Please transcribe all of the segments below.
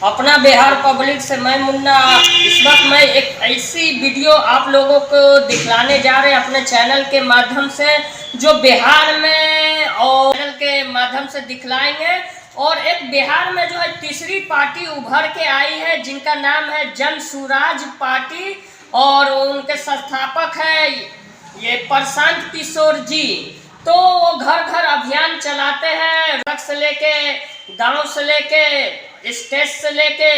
अपना बिहार पब्लिक से मैं मुन्ना। इस वक्त मैं एक ऐसी वीडियो आप लोगों को दिखलाने जा रहे हैं अपने चैनल के माध्यम से, जो बिहार में और चैनल के माध्यम से दिखलाएंगे। और एक बिहार में जो है तीसरी पार्टी उभर के आई है, जिनका नाम है जन सुराज पार्टी, और उनके संस्थापक है ये प्रशांत किशोर जी। तो वो घर घर अभियान चलाते हैं, सड़क से लेके, गांव से लेके, स्टेट से लेके,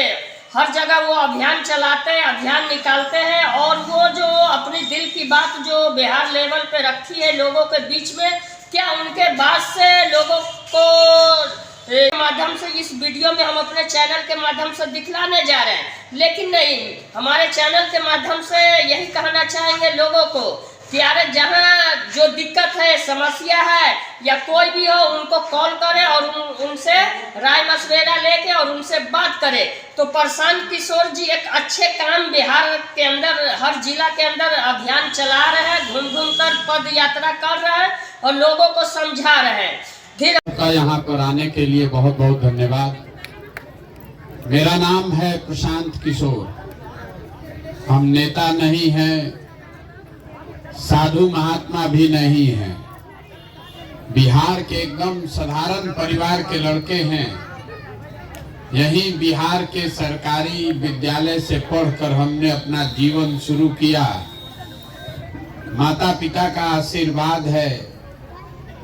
हर जगह वो अभियान चलाते हैं, अभियान निकालते हैं। और वो जो अपनी दिल की बात जो बिहार लेवल पे रखी है लोगों के बीच में, क्या उनके बात से लोगों को माध्यम से इस वीडियो में हम अपने चैनल के माध्यम से दिखलाने जा रहे हैं। लेकिन नहीं, हमारे चैनल के माध्यम से यही कहना चाहेंगे लोगों को कि यार जहाँ जो दिक्कत है, समस्या है, या कोई भी हो, उनको कॉल करें और उनसे राय मशवरा लेके और उनसे बात करें। तो प्रशांत किशोर जी एक अच्छे काम बिहार के अंदर, हर जिला के अंदर अभियान चला रहे हैं, घूम घूम कर पद यात्रा कर रहे हैं और लोगों को समझा रहे हैं। का यहाँ पर आने के लिए बहुत बहुत धन्यवाद। मेरा नाम है प्रशांत किशोर। हम नेता नहीं हैं, साधु महात्मा भी नहीं हैं, बिहार के एकदम साधारण परिवार के लड़के हैं। यही बिहार के सरकारी विद्यालय से पढ़कर हमने अपना जीवन शुरू किया। माता पिता का आशीर्वाद है,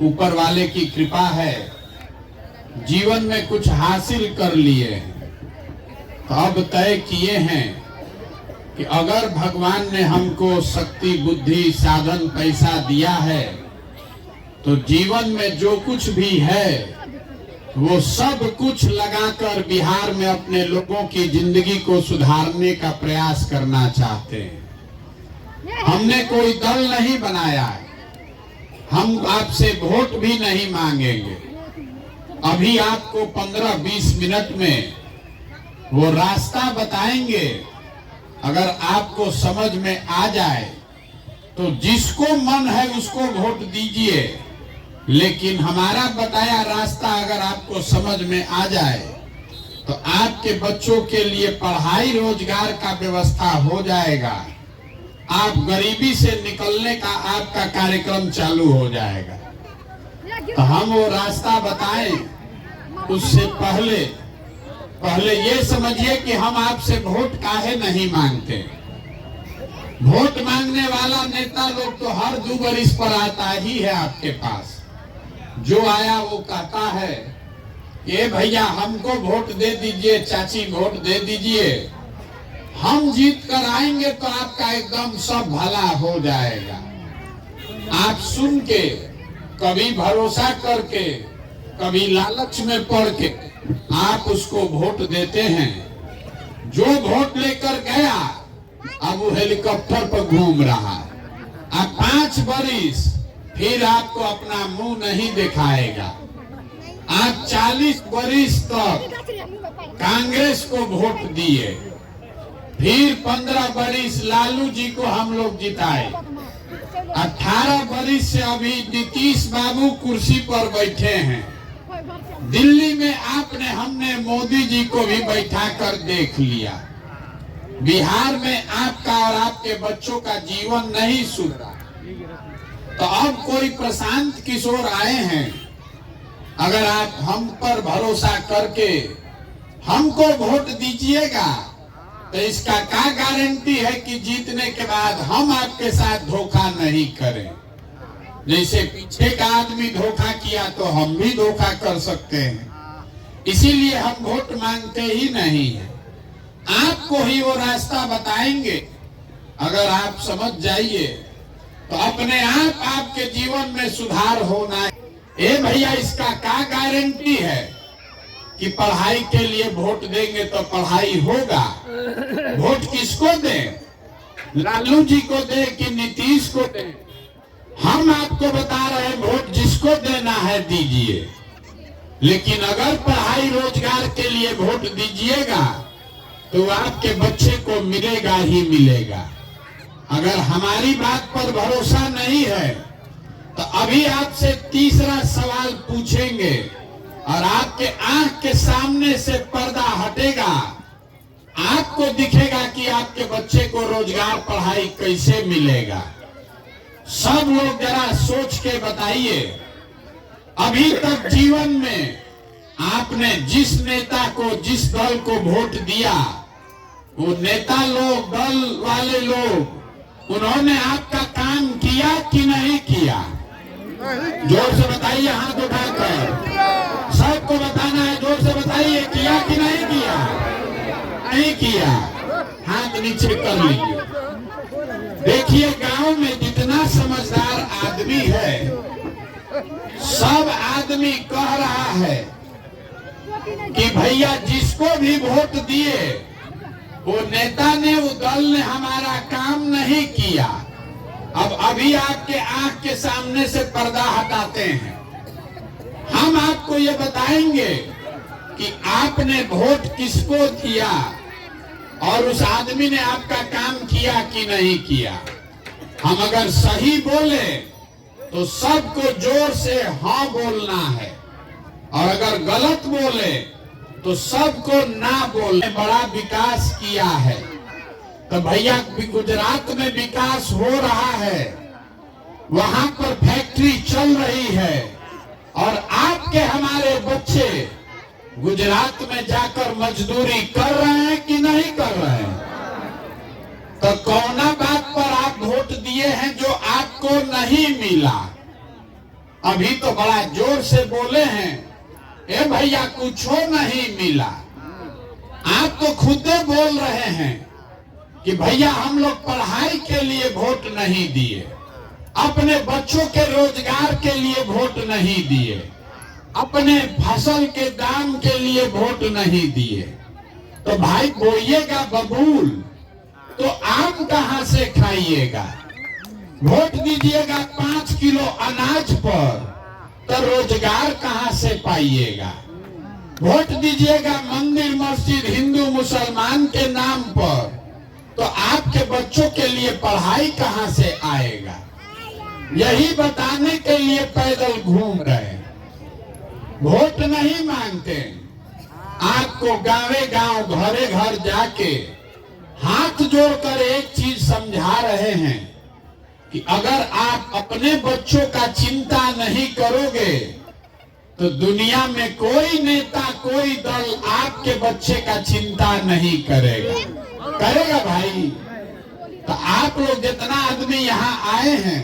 ऊपर वाले की कृपा है, जीवन में कुछ हासिल कर लिए। तो अब तय किए हैं कि अगर भगवान ने हमको शक्ति, बुद्धि, साधन, पैसा दिया है, तो जीवन में जो कुछ भी है वो सब कुछ लगाकर बिहार में अपने लोगों की जिंदगी को सुधारने का प्रयास करना चाहते हैं। हमने कोई दल नहीं बनाया है, हम आपसे वोट भी नहीं मांगेंगे। अभी आपको 15-20 मिनट में वो रास्ता बताएंगे। अगर आपको समझ में आ जाए तो जिसको मन है उसको वोट दीजिए, लेकिन हमारा बताया रास्ता अगर आपको समझ में आ जाए तो आपके बच्चों के लिए पढ़ाई, रोजगार का व्यवस्था हो जाएगा। आप गरीबी से निकलने का आपका कार्यक्रम चालू हो जाएगा। तो हम वो रास्ता बताएं, उससे पहले ये समझिए कि हम आपसे वोट काहे नहीं मांगते। वोट मांगने वाला नेता लोग तो हर 2 बरिस पर आता ही है आपके पास। जो आया वो कहता है ये भैया हमको वोट दे दीजिए, चाची वोट दे दीजिए, हम जीत कर आएंगे तो आपका एकदम सब भला हो जाएगा। आप सुन के, कभी भरोसा करके, कभी लालच में पड़ के आप उसको वोट देते हैं। जो वोट लेकर गया अब वो हेलीकॉप्टर पर घूम रहा है। अब 5 बरिस फिर आपको अपना मुंह नहीं दिखाएगा। आप 40 बरिस तक कांग्रेस को वोट दिए, फिर 15 बरिस लालू जी को हम लोग जिताए, 18 बरिस से अभी नीतीश बाबू कुर्सी पर बैठे हैं। दिल्ली में हमने मोदी जी को भी बैठा कर देख लिया। बिहार में आपका और आपके बच्चों का जीवन नहीं सुधरा। तो अब कोई प्रशांत किशोर आए हैं, अगर आप हम पर भरोसा करके हमको वोट दीजिएगा तो इसका क्या गारंटी है कि जीतने के बाद हम आपके साथ धोखा नहीं करें। जैसे पीछे का आदमी धोखा किया तो हम भी धोखा कर सकते हैं। इसीलिए हम वोट मांगते ही नहीं है, आपको ही वो रास्ता बताएंगे। अगर आप समझ जाइए तो अपने आप आपके जीवन में सुधार होना है। ए भैया, इसका क्या गारंटी है कि पढ़ाई के लिए वोट देंगे तो पढ़ाई होगा? वोट किसको दें? लालू जी को दें कि नीतीश को दें? हम आपको बता रहे हैं वोट जिसको देना है दीजिए, लेकिन अगर पढ़ाई रोजगार के लिए वोट दीजिएगा तो आपके बच्चे को मिलेगा ही मिलेगा। अगर हमारी बात पर भरोसा नहीं है तो अभी आपसे तीसरा सवाल पूछेंगे। और आपके आंख के सामने से पर्दा हटेगा, आपको दिखेगा कि आपके बच्चे को रोजगार पढ़ाई कैसे मिलेगा। सब लोग जरा सोच के बताइए, अभी तक जीवन में आपने जिस नेता को, जिस दल को वोट दिया, वो नेता लोग, दल वाले लोग, उन्होंने आपका काम किया कि नहीं किया? जोर से बताइए, हाथ उठाकर। सबको बताना है, जोर से बताइए, किया कि नहीं किया? नहीं किया, हाथ नीचे कर लीजिए। देखिए, गांव में जितना समझदार आदमी है, सब आदमी कह रहा है कि भैया जिसको भी वोट दिए, वो नेता ने, वो दल ने हमारा काम नहीं किया। अब अभी आपके आंख के सामने से पर्दा हटाते हैं। हम आपको ये बताएंगे कि आपने वोट किसको दिया और उस आदमी ने आपका काम किया कि नहीं किया। हम अगर सही बोले तो सबको जोर से हाँ बोलना है, और अगर गलत बोले तो सबको ना बोलने। बड़ा विकास किया है, तो भैया गुजरात में विकास हो रहा है, वहां पर फैक्ट्री चल रही है, और आपके हमारे बच्चे गुजरात में जाकर मजदूरी कर रहे हैं कि नहीं कर रहे हैं? तो कौना बात पर आप वोट दिए हैं जो आपको नहीं मिला? अभी तो बड़ा जोर से बोले हैं, ए भैया कुछो नहीं मिला। आप तो खुद बोल रहे हैं कि भैया हम लोग पढ़ाई के लिए वोट नहीं दिए, अपने बच्चों के रोजगार के लिए वोट नहीं दिए, अपने फसल के दाम के लिए वोट नहीं दिए। तो भाई बोइएगा बबूल तो आम कहां से खाइएगा? वोट दीजिएगा 5 किलो अनाज पर तो रोजगार कहां से पाइएगा? वोट दीजिएगा मंदिर मस्जिद हिंदू मुसलमान के नाम पर तो आपके बच्चों के लिए पढ़ाई कहां से आएगा? यही बताने के लिए पैदल घूम रहे हैं, वोट नहीं मांगते। आपको गावे गांव घरे घर जाके हाथ जोड़कर एक चीज समझा रहे हैं कि अगर आप अपने बच्चों का चिंता नहीं करोगे तो दुनिया में कोई नेता, कोई दल आपके बच्चे का चिंता नहीं करेगा। करेगा भाई? तो आप लोग जितना आदमी यहाँ आए हैं,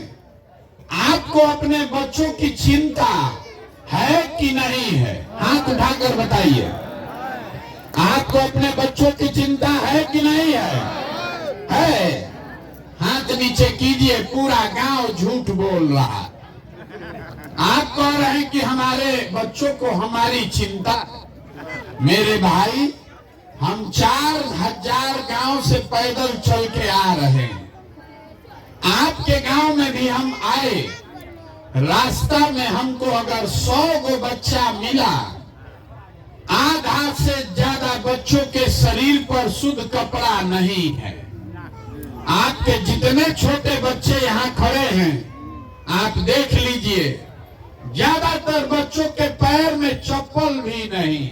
आपको अपने बच्चों की चिंता है कि नहीं है? हाथ उठाकर बताइए, आपको अपने बच्चों की चिंता है कि नहीं है? है? हाथ नीचे कीजिए। पूरा गांव झूठ बोल रहा। आप कह रहे हैं कि हमारे बच्चों को हमारी चिंता। मेरे भाई, हम 4000 गांव से पैदल चल के आ रहे हैं। आपके गांव में भी हम आए, रास्ता में हमको अगर 100 गो बच्चा मिला, आधा से ज्यादा बच्चों के शरीर पर शुद्ध कपड़ा नहीं है। आपके जितने छोटे बच्चे यहाँ खड़े हैं, आप देख लीजिए, ज्यादातर बच्चों के पैर में चप्पल भी नहीं।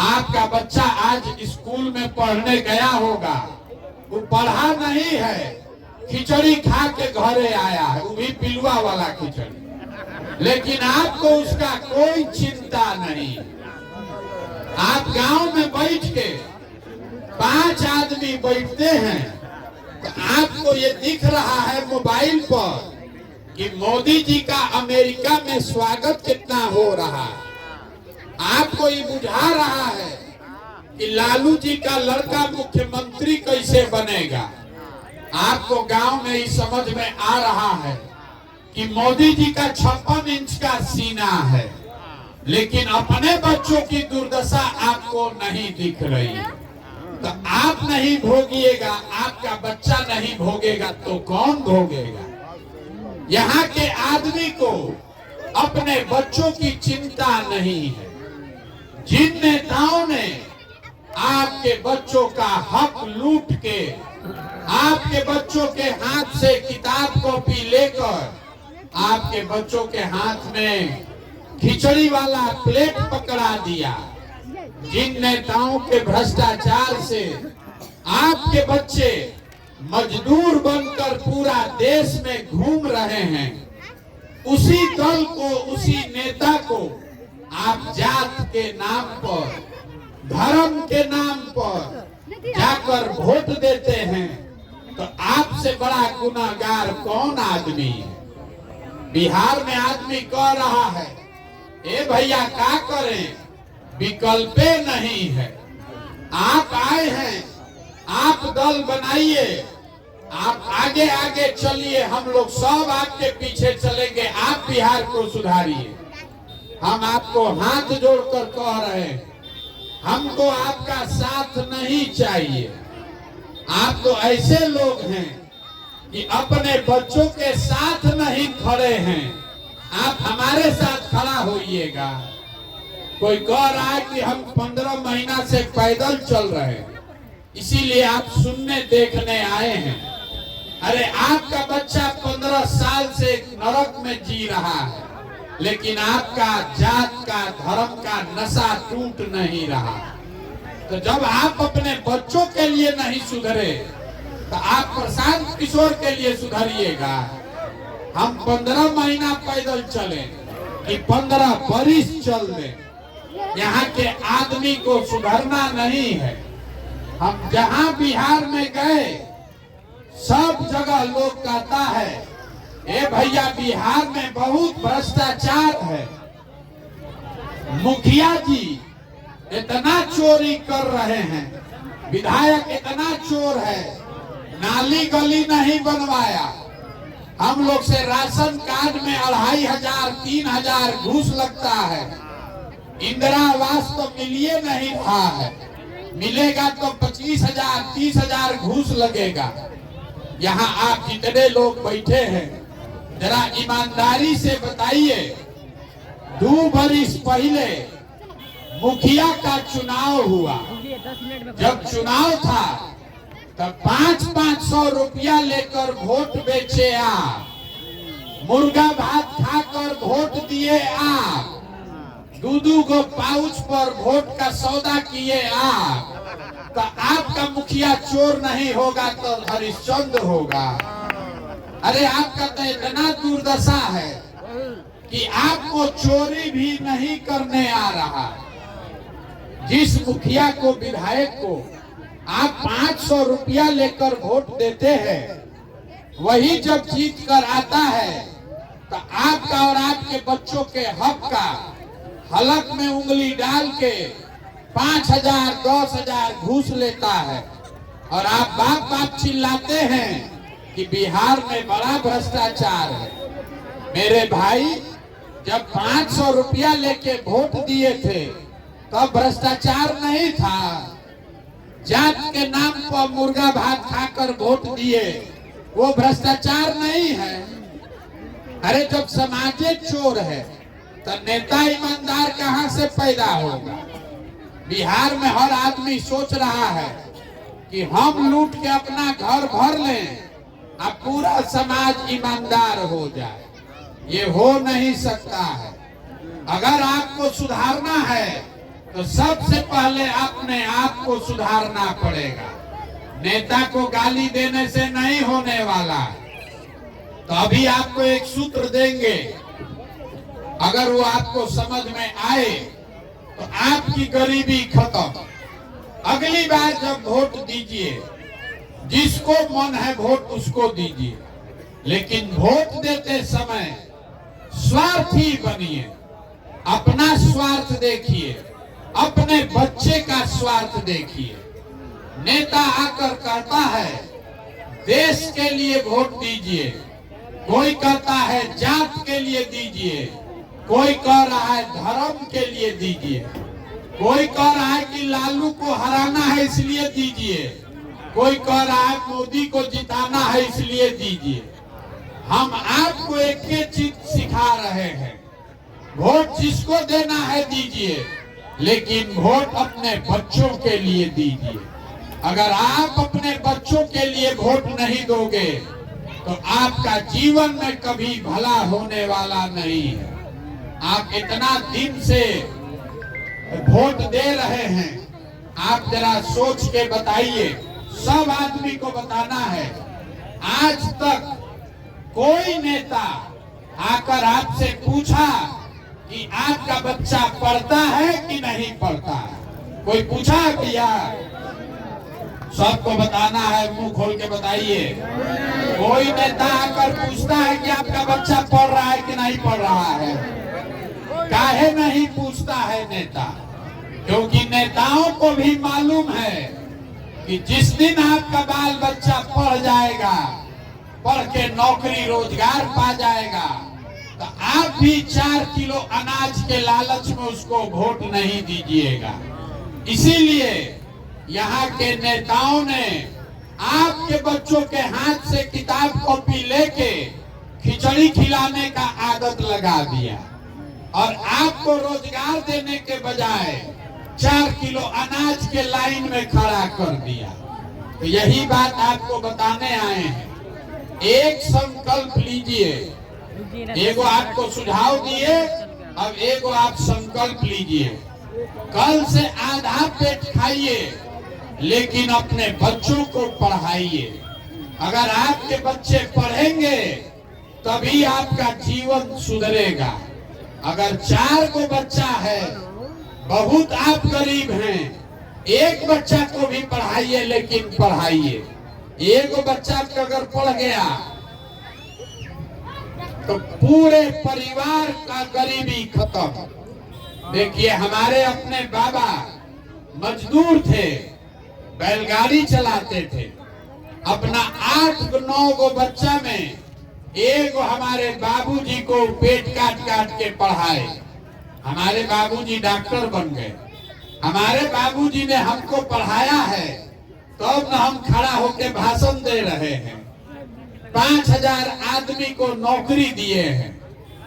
आपका बच्चा आज स्कूल में पढ़ने गया होगा, वो पढ़ा नहीं है, खिचड़ी खा के घरे आया है, वो भी पिलुआ वाला खिचड़ी, लेकिन आपको उसका कोई चिंता नहीं। आप गांव में बैठ के 5 आदमी बैठते हैं तो आपको ये दिख रहा है मोबाइल पर कि मोदी जी का अमेरिका में स्वागत कितना हो रहा है। आपको ये बुझा रहा है कि लालू जी का लड़का मुख्यमंत्री कैसे बनेगा। आपको गांव में ही समझ में आ रहा है कि मोदी जी का 56 इंच का सीना है, लेकिन अपने बच्चों की दुर्दशा आपको नहीं दिख रही। तो आप नहीं भोगिएगा, आपका बच्चा नहीं भोगेगा तो कौन भोगेगा? यहाँ के आदमी को अपने बच्चों की चिंता नहीं है। जिन नेताओं ने आपके बच्चों का हक लूट के आपके बच्चों के हाथ से किताब कॉपी लेकर आपके बच्चों के हाथ में खिचड़ी वाला प्लेट पकड़ा दिया। जिन नेताओं के भ्रष्टाचार से आपके बच्चे मजदूर बनकर पूरा देश में घूम रहे हैं, उसी दल को, उसी नेता को आप जात के नाम पर, धर्म के नाम पर जाकर वोट देते हैं, तो आपसे बड़ा गुनाहगार कौन आदमी है? बिहार में आदमी कह रहा है, ए भैया क्या करें, विकल्पे नहीं है। आप आए हैं, आप दल बनाइए, आप आगे आगे चलिए, हम लोग सब आपके पीछे चलेंगे, आप बिहार को सुधारिए। हम आपको हाथ जोड़कर कह रहे हैं, हमको आपका साथ नहीं चाहिए। आप तो ऐसे लोग हैं कि अपने बच्चों के साथ नहीं खड़े हैं, आप हमारे साथ खड़ा होइएगा। कोई कह रहा है कि हम 15 महीना से पैदल चल रहे हैं, इसीलिए आप सुनने देखने आए हैं। अरे आपका बच्चा 15 साल से नरक में जी रहा है, लेकिन आपका जात का, धर्म का नशा टूट नहीं रहा। तो जब आप अपने बच्चों के लिए नहीं सुधरे, तो आप प्रशांत किशोर के लिए सुधरिएगा। हम 15 महीना पैदल चले कि 15 बरिस चल दें, यहाँ के आदमी को सुधरना नहीं है। हम जहाँ बिहार में गए, सब जगह लोग कहता है, ए भैया बिहार में बहुत भ्रष्टाचार है, मुखिया जी इतना चोरी कर रहे हैं, विधायक इतना चोर है, नाली गली नहीं बनवाया, हम लोग से राशन कार्ड में 2500 3000 घूस लगता है, इंदिरा आवास तो मिलिए नहीं रहा है, मिलेगा तो 25,000 30,000 घूस लगेगा। यहाँ आप जितने लोग बैठे हैं, जरा ईमानदारी से बताइए, 2 बरिस पहले मुखिया का चुनाव हुआ, जब चुनाव था तब 500 रुपया लेकर वोट बेचे आप, मुर्गा भात खाकर वोट दिए आप, 2 गो पाउच पर वोट का सौदा किए आप। तो आपका मुखिया चोर नहीं होगा तो हरिश्चंद्र होगा। अरे आपका तो इतना दुर्दशा है कि आपको चोरी भी नहीं करने आ रहा। जिस मुखिया को, विधायक को आप 500 रुपया लेकर वोट देते हैं, वही जब जीत कर आता है तो आपका और आपके बच्चों के हक का हलक में उंगली डाल के 5,000 10,000 घूस लेता है। और आप बाप बाप चिल्लाते हैं कि बिहार में बड़ा भ्रष्टाचार है। मेरे भाई, जब 500 रुपया लेके वोट दिए थे तब भ्रष्टाचार नहीं था। जात के नाम पर मुर्गा भात खाकर वोट दिए, वो भ्रष्टाचार नहीं है। अरे जब समाजे चोर है तो नेता ईमानदार कहां से पैदा होगा? बिहार में हर आदमी सोच रहा है कि हम लूट के अपना घर भर लें, अब पूरा समाज ईमानदार हो जाए। ये हो नहीं सकता है। अगर आपको सुधारना है तो सबसे पहले अपने आप को सुधारना पड़ेगा। नेता को गाली देने से नहीं होने वाला। तो अभी आपको एक सूत्र देंगे, अगर वो आपको समझ में आए तो आपकी गरीबी खत्म। अगली बार जब वोट दीजिए, जिसको मन है वोट उसको दीजिए, लेकिन वोट देते समय स्वार्थी बनिए। अपना स्वार्थ देखिए, अपने बच्चे का स्वार्थ देखिए। नेता आकर कहता है देश के लिए वोट दीजिए, कोई कहता है जात के लिए दीजिए, कोई कह रहा है धर्म के लिए दीजिए, कोई कह रहा है कि लालू को हराना है इसलिए दीजिए, कोई कह रहा है मोदी को जिताना है इसलिए दीजिए। हम आपको एक ही चीज सिखा रहे हैं, वोट जिसको देना है दीजिए, लेकिन वोट अपने बच्चों के लिए दीजिए। अगर आप अपने बच्चों के लिए वोट नहीं दोगे तो आपका जीवन में कभी भला होने वाला नहीं है। आप इतना दिन से वोट दे रहे हैं, आप जरा सोच के बताइए। सब आदमी को बताना है। आज तक कोई नेता आकर आपसे पूछा कि आपका बच्चा पढ़ता है कि नहीं पढ़ता है? कोई पूछा है भैया? सबको बताना है, मुंह खोल के बताइए। कोई नेता आकर पूछता है कि आपका बच्चा पढ़ रहा है कि नहीं पढ़ रहा है? काहे नहीं पूछता है नेता? क्योंकि नेताओं को भी मालूम है कि जिस दिन आपका बाल बच्चा पढ़ जाएगा, पढ़ के नौकरी रोजगार पा जाएगा, तो आप भी 4 किलो अनाज के लालच में उसको वोट नहीं दीजिएगा। इसीलिए यहाँ के नेताओं ने आपके बच्चों के हाथ से किताब कॉपी लेके खिचड़ी खिलाने का आदत लगा दिया और आपको रोजगार देने के बजाय 4 किलो अनाज के लाइन में खड़ा कर दिया। तो यही बात आपको बताने आए हैं। एक संकल्प लीजिए। एगो आपको सुझाव दिए, अब एगो आप संकल्प लीजिए। कल से आधा पेट खाइए, लेकिन अपने बच्चों को पढ़ाइए। अगर आपके बच्चे पढ़ेंगे तभी आपका जीवन सुधरेगा। अगर 4 को बच्चा है, बहुत आप गरीब हैं, एक बच्चा को भी पढ़ाइए, लेकिन पढ़ाइए। एक बच्चा अगर पढ़ गया तो पूरे परिवार का गरीबी खत्म। देखिए, हमारे अपने बाबा मजदूर थे, बैलगाड़ी चलाते थे। अपना 8-9 गो बच्चा में एक हमारे बाबूजी को पेट काट काट के पढ़ाए। हमारे बाबूजी डॉक्टर बन गए। हमारे बाबूजी ने हमको पढ़ाया है, तो अब हम खड़ा होकर भाषण दे रहे हैं। 5000 आदमी को नौकरी दिए हैं,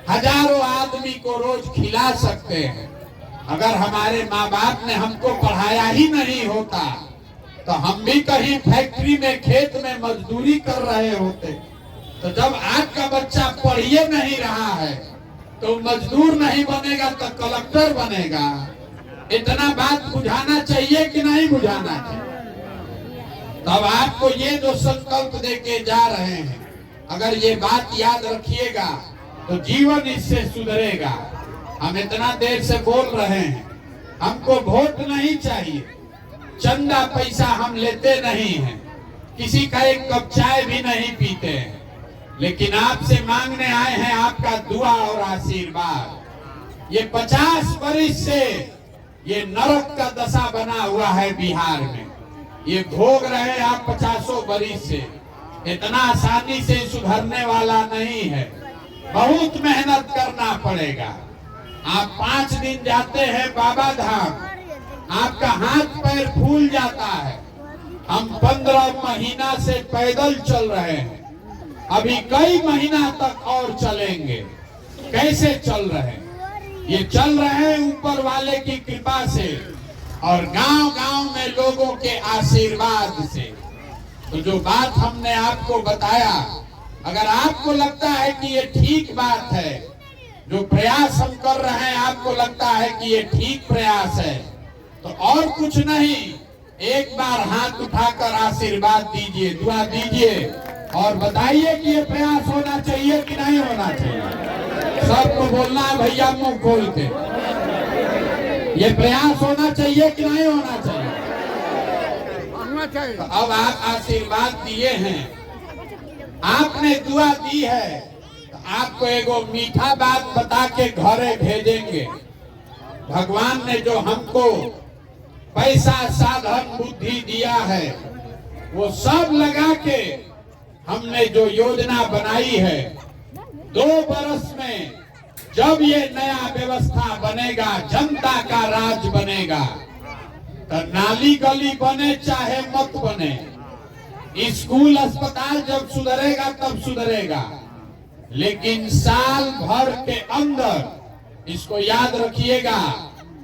हजारों आदमी को रोज खिला सकते हैं। अगर हमारे माँ बाप ने हमको पढ़ाया ही नहीं होता तो हम भी कहीं फैक्ट्री में, खेत में मजदूरी कर रहे होते। तो जब आपका बच्चा पढ़िए नहीं रहा है तो मजदूर नहीं बनेगा तो कलेक्टर बनेगा। इतना बात बुझाना चाहिए कि नहीं बुझाना चाहिए? तब आपको ये जो संकल्प देके जा रहे हैं, अगर ये बात याद रखिएगा तो जीवन इससे सुधरेगा। हम इतना देर से बोल रहे हैं, हमको वोट नहीं चाहिए, चंदा पैसा हम लेते नहीं हैं, किसी का एक कप चाय भी नहीं पीते हैं, लेकिन आपसे मांगने आए हैं आपका दुआ और आशीर्वाद। ये 50 वर्ष से ये नरक का दशा बना हुआ है बिहार में, ये भोग रहे आप 50 वर्ष से। इतना आसानी से सुधरने वाला नहीं है, बहुत मेहनत करना पड़ेगा। आप 5 दिन जाते हैं बाबा धाम, आपका हाथ पैर फूल जाता है। हम 15 महीना से पैदल चल रहे हैं, अभी कई महीना तक और चलेंगे। कैसे चल रहे हैं? ये चल रहे हैं ऊपर वाले की कृपा से और गांव-गांव में लोगों के आशीर्वाद से। तो जो बात हमने आपको बताया, अगर आपको लगता है कि ये ठीक बात है, जो प्रयास हम कर रहे हैं आपको लगता है कि ये ठीक प्रयास है, तो और कुछ नहीं, एक बार हाथ उठाकर आशीर्वाद दीजिए, दुआ दीजिए और बताइए कि ये प्रयास होना चाहिए कि नहीं होना चाहिए। सबको बोलना है भैया मुंह खोल के, ये प्रयास होना चाहिए कि नहीं होना चाहिए? तो अब आप आशीर्वाद दिए हैं, आपने दुआ दी है, तो आपको एगो मीठा बात बता के घरे भेजेंगे। भगवान ने जो हमको पैसा, साधन, बुद्धि दिया है, वो सब लगा के हमने जो योजना बनाई है, 2 बरस में जब ये नया व्यवस्था बनेगा, जनता का राज बनेगा, तो नाली गली बने चाहे मत बने, स्कूल अस्पताल जब सुधरेगा तब सुधरेगा, लेकिन साल भर के अंदर, इसको याद रखिएगा,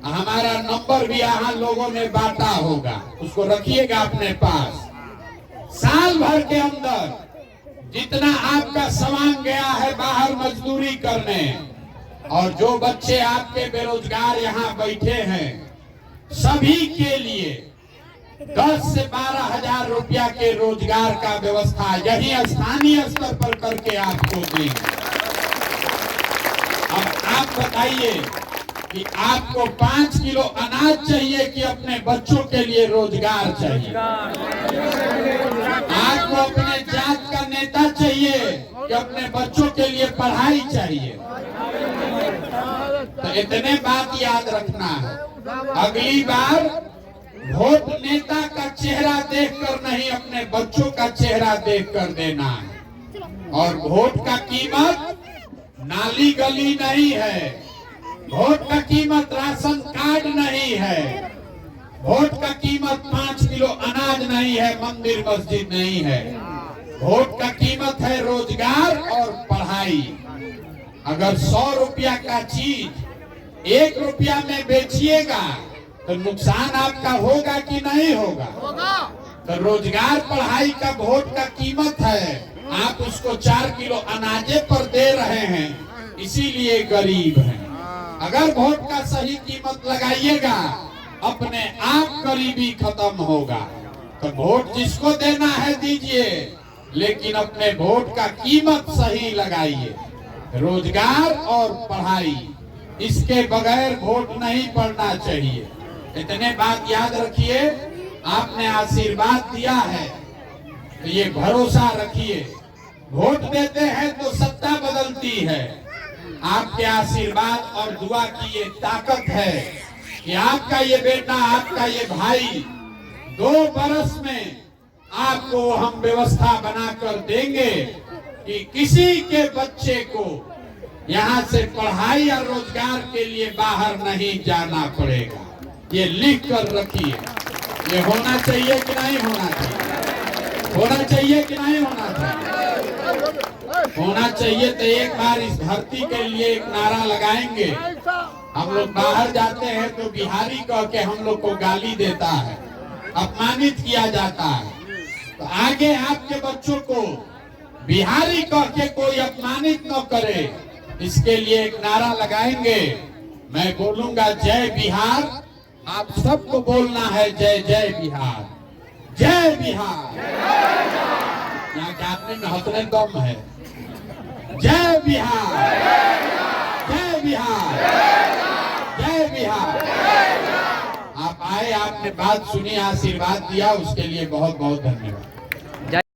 हमारा नंबर भी यहाँ लोगों ने बांटा होगा, उसको रखिएगा अपने पास। साल भर के अंदर जितना आपका सामान गया है बाहर मजदूरी करने, और जो बच्चे आपके बेरोजगार यहाँ बैठे हैं, सभी के लिए 10 से 12 हजार रुपया के रोजगार का व्यवस्था यही स्थानीय स्तर पर करके आपको देंगे। अब आप बताइए कि आपको 5 किलो अनाज चाहिए कि अपने बच्चों के लिए रोजगार चाहिए? आपको अपने जात का नेता चाहिए कि अपने बच्चों के लिए पढ़ाई चाहिए? तो इतने बात याद रखना है। अगली बार वोट नेता का चेहरा देखकर नहीं, अपने बच्चों का चेहरा देखकर देना है। और वोट का कीमत नाली गली नहीं है, वोट का कीमत राशन कार्ड नहीं है, वोट का कीमत 5 किलो अनाज नहीं है, मंदिर मस्जिद नहीं है। वोट का कीमत है रोजगार और पढ़ाई। अगर 100 रुपया का चीज 1 रुपया में बेचिएगा तो नुकसान आपका होगा कि नहीं होगा? तो रोजगार पढ़ाई का वोट का कीमत है। आप उसको 4 किलो अनाजे पर दे रहे हैं, इसीलिए गरीब हैं। अगर वोट का सही कीमत लगाइएगा, अपने आप गरीबी खत्म होगा। तो वोट जिसको देना है दीजिए, लेकिन अपने वोट का कीमत सही लगाइए। रोजगार और पढ़ाई, इसके बगैर वोट नहीं पड़ना चाहिए। इतने बात याद रखिए। आपने आशीर्वाद दिया है तो ये भरोसा रखिए, वोट देते हैं तो सत्ता बदलती है। आपके आशीर्वाद और दुआ की ये ताकत है कि आपका ये बेटा, आपका ये भाई 2 बरस में आपको हम व्यवस्था बनाकर देंगे कि किसी के बच्चे को यहाँ से पढ़ाई और रोजगार के लिए बाहर नहीं जाना पड़ेगा। ये लिख कर रखिए। ये होना चाहिए कि नहीं होना चाहिए? होना चाहिए कि नहीं होना चाहिए? होना चाहिए। तो एक बार इस धरती के लिए एक नारा लगाएंगे। हम लोग बाहर जाते हैं तो बिहारी कह के हम लोग को गाली देता है, अपमानित किया जाता है। तो आगे आपके बच्चों को बिहारी कह के कोई अपमानित न करे, इसके लिए एक नारा लगाएंगे। मैं बोलूंगा जय बिहार, आप सबको बोलना है जय जय बिहार, जय बिहार। यहाँ के आदमी में हौसले दम है। जय बिहार, जय बिहार, जय बिहार। आप आए, आपने बात सुनी, आशीर्वाद दिया, उसके लिए बहुत बहुत धन्यवाद।